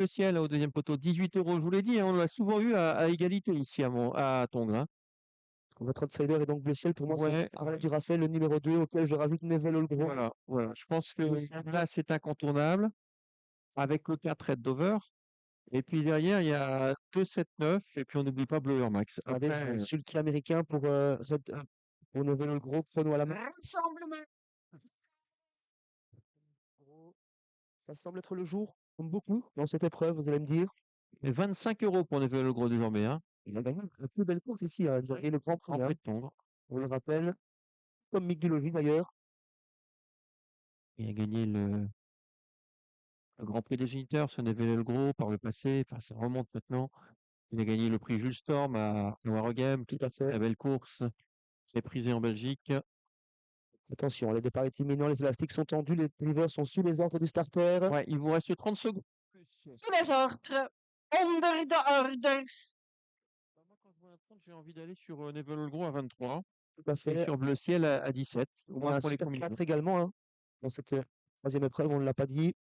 le ciel au deuxième poteau. 18 €, je vous l'ai dit, hein, on l'a souvent eu à égalité ici à Tongres, hein. Votre outsider est donc bleu ciel. Pour moi, c'est Ouais, Arlette du Raphaël, le numéro 2, auquel je rajoute Neville Gros. voilà, voilà. Je pense que Oui. là, c'est incontournable avec le 4 Red Dover. Et puis derrière, il y a 2, 7, 9. Et puis on n'oublie pas Bleu Air Max. Regardez, Après, sulky américain pour Neville Gros, chrono à la main. Gros, ça semble être le jour, comme beaucoup dans cette épreuve, vous allez me dire. 25 € pour Neveu le Gros désormais, hein. Il a gagné la plus belle course ici, hein. Vous avez le Grand Grand Prix, hein. Prix de Tongres. On le rappelle, comme Mick Dulogis d'ailleurs. Il a gagné le Grand Prix des Géniteurs, ce Neveu le Gros par le passé. Enfin, ça remonte maintenant. Il a gagné le prix Jules Storm à Waregem. Tout à fait. Très belle course. Très prisée en Belgique. Attention, les départs est imminent, les élastiques sont tendus, les drivers sont sous les ordres du starter. Ouais, il vous reste 30 secondes. Sous les ordres. Onder de orders. Moi, quand je vois la 30, j'ai envie d'aller sur Neveu le Gros à 23 Tout à et fait. sur Bleu Ciel à 17, au On moins a un pour les super premiers 4 tours. également, hein, dans cette troisième épreuve, on ne l'a pas dit.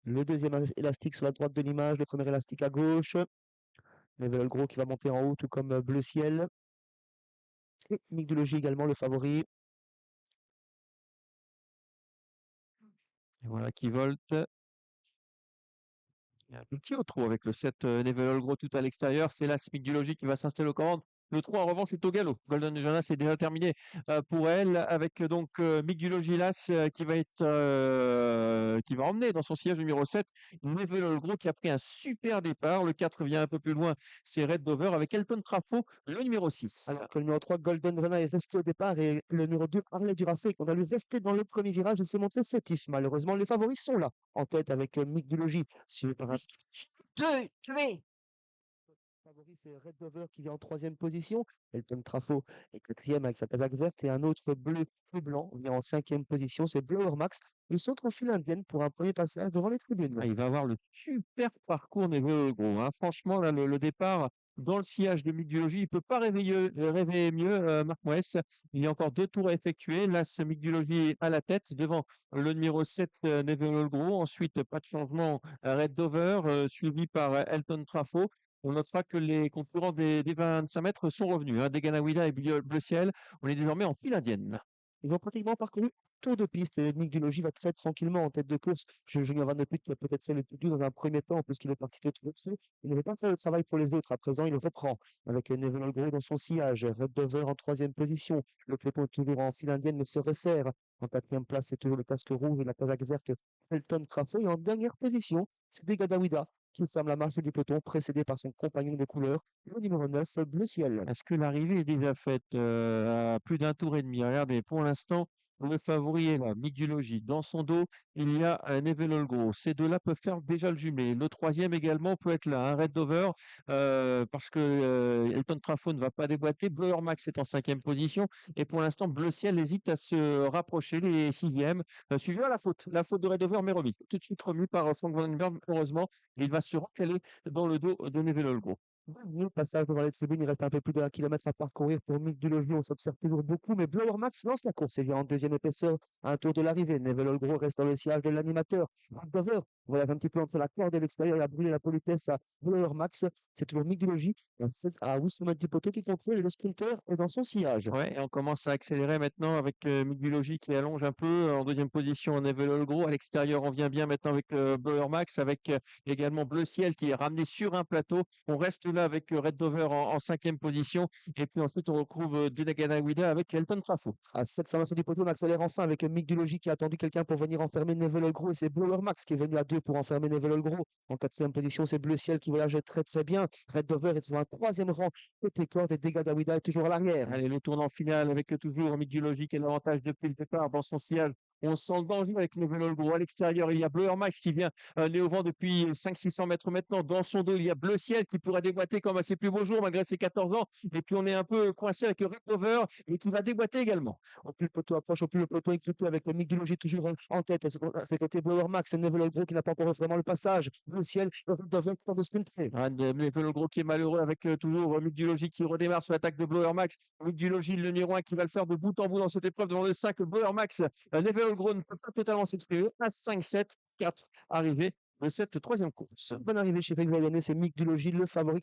Le deuxième élastique sur la droite de l'image, le premier élastique à gauche. Le gros qui va monter en haut, tout comme Bleu Ciel. Et Mick Dulogis également, le favori. Et voilà qui volte. Il y a un petit au trot avec le 7 Neville Gros tout à l'extérieur. C'est là Smith du Logique qui va s'installer aux commandes. Le 3, en revanche, est au galop. Golden Jonas est déjà terminé pour elle, avec donc Mick Dulogilas qui va emmener dans son siège numéro 7 Neville Gros qui a pris un super départ. Le 4 vient un peu plus loin, c'est Red Dover avec Elton Trafo, le numéro 6. Alors que le numéro 3, Golden Rana, est resté au départ et le numéro 2, Harley Durafé, qu'on a lui rester dans le premier virage et s'est montré fautif. Malheureusement, les favoris sont là, en tête avec Mick Dulogis sur un Deux, tués. favori, c'est Red Dover qui vient en troisième position. Elton Trafo est quatrième avec sa casaque verte et un autre bleu plus blanc vient en cinquième position. C'est Blower Max. Ils sont en file indienne pour un premier passage devant les tribunes. Ah, il va avoir le super parcours Neville Gros, hein. Franchement, là, le départ dans le sillage de Mick Dulogy, il peut pas rêver mieux, Marc Moès. Il y a encore 2 tours à effectuer. Là, c'est Mick Dulogy à la tête devant le numéro 7, Neville Gros. Ensuite, pas de changement, Red Dover, suivi par Elton Trafo. On notera que les concurrents des 25 mètres sont revenus, hein. Deganawida et Bleu Ciel. On est désormais en file indienne. Ils ont pratiquement parcouru tour de piste et Mick Dulogis va très tranquillement en tête de course. Junior Van de Putte qui a peut-être fait le plus dur dans un premier temps puisqu'il est parti tout dessus. Il n'avait pas fait le travail pour les autres. À présent, il reprend avec Neville Gros dans son sillage. Red Dover en troisième position. Le peloton est toujours en file indienne mais se resserre. En quatrième place, c'est toujours le casque rouge et la casaque verte Elton Trafo. Et en dernière position, c'est Degadawida qui ferme la marche du peloton, précédé par son compagnon de couleur, le numéro 9, Bleu Ciel. Est-ce que l'arrivée est déjà faite à plus d'un tour et demi? Regardez, pour l'instant, le favori est là, Mick Dulogy. Dans son dos, il y a Neville Olgro. Ces deux-là peuvent faire déjà le jumelé. Le troisième également peut être là, un Red Dover, parce que Elton Trafo ne va pas déboîter. Bleu Max est en cinquième position. Et pour l'instant, Bleu Ciel hésite à se rapprocher, les sixièmes. Suivi à la faute de Red Dover, mais remis. Tout de suite remis par Frank Vandenberg, heureusement. Il va se recaler dans le dos de Neville Olgro. Le passage devant les tribunes, il reste un peu plus de 1 kilomètre à parcourir pour Mick Dulogis. On s'observe toujours beaucoup, mais Blower Max lance la course et vient en deuxième épaisseur à un tour de l'arrivée. Neville Olgro reste dans le sillage de l'animateur. Dover voyage un petit peu entre la corde et l'extérieur. Il a brûlé la politesse à Blower Max. C'est toujours Mick Dulogis à 800 mètres du poteau qui contrôle et le sprinter est dans son sillage. Ouais, et on commence à accélérer maintenant avec Mick Dulogy qui allonge un peu en deuxième position. Neville Olgro à l'extérieur, on vient bien maintenant avec Blower Max, avec également Bleu Ciel qui est ramené sur un plateau. On reste là avec Red Dover en cinquième position et puis ensuite on retrouve Deganawida avec Elton Trafo. À 700 mètres du poteau, on accélère enfin avec Mick Dulogis qui a attendu quelqu'un pour venir enfermer Neville Olgro et c'est Blower Max qui est venu à 2 pour enfermer Neville Olgro. En quatrième position, c'est Bleu Ciel qui voyage très très bien. Red Dover est sur un troisième rang côté corde et Degadawida est toujours à l'arrière. Allez, le tournant final avec toujours Mick Dulogy qui a l'avantage depuis le départ dans son sillage On sent le danger avec Nevel Gros. À l'extérieur, il y a Bleu Air Max qui vient nez au vent depuis 500-600 mètres maintenant. Dans son dos, il y a Bleu Ciel qui pourrait déboîter comme à ses plus beaux jours malgré ses 14 ans. Et puis on est un peu coincé avec Red Rover et qui va déboîter également. Au plus le peloton approche, au plus le peloton est grippé avec le Migdologie toujours en tête. À ses côtés, Blower Max et Nevel Gros qui n'a pas encore vraiment le passage. Le ciel, devient temps de sprinter. Nevel Gros qui est malheureux avec toujours Mick Dulogy qui redémarre sur l'attaque de Blower Max. Mick Dulogy, le numéro 1 qui va le faire de bout en bout dans cette épreuve devant le 5 Blower Max. Nevel Gros ne peut pas totalement s'exprimer. À 5-7, 4 arrivé de cette troisième course. Bonne arrivée chez Rick Vaillannet, c'est Mick Dulogy, le favori.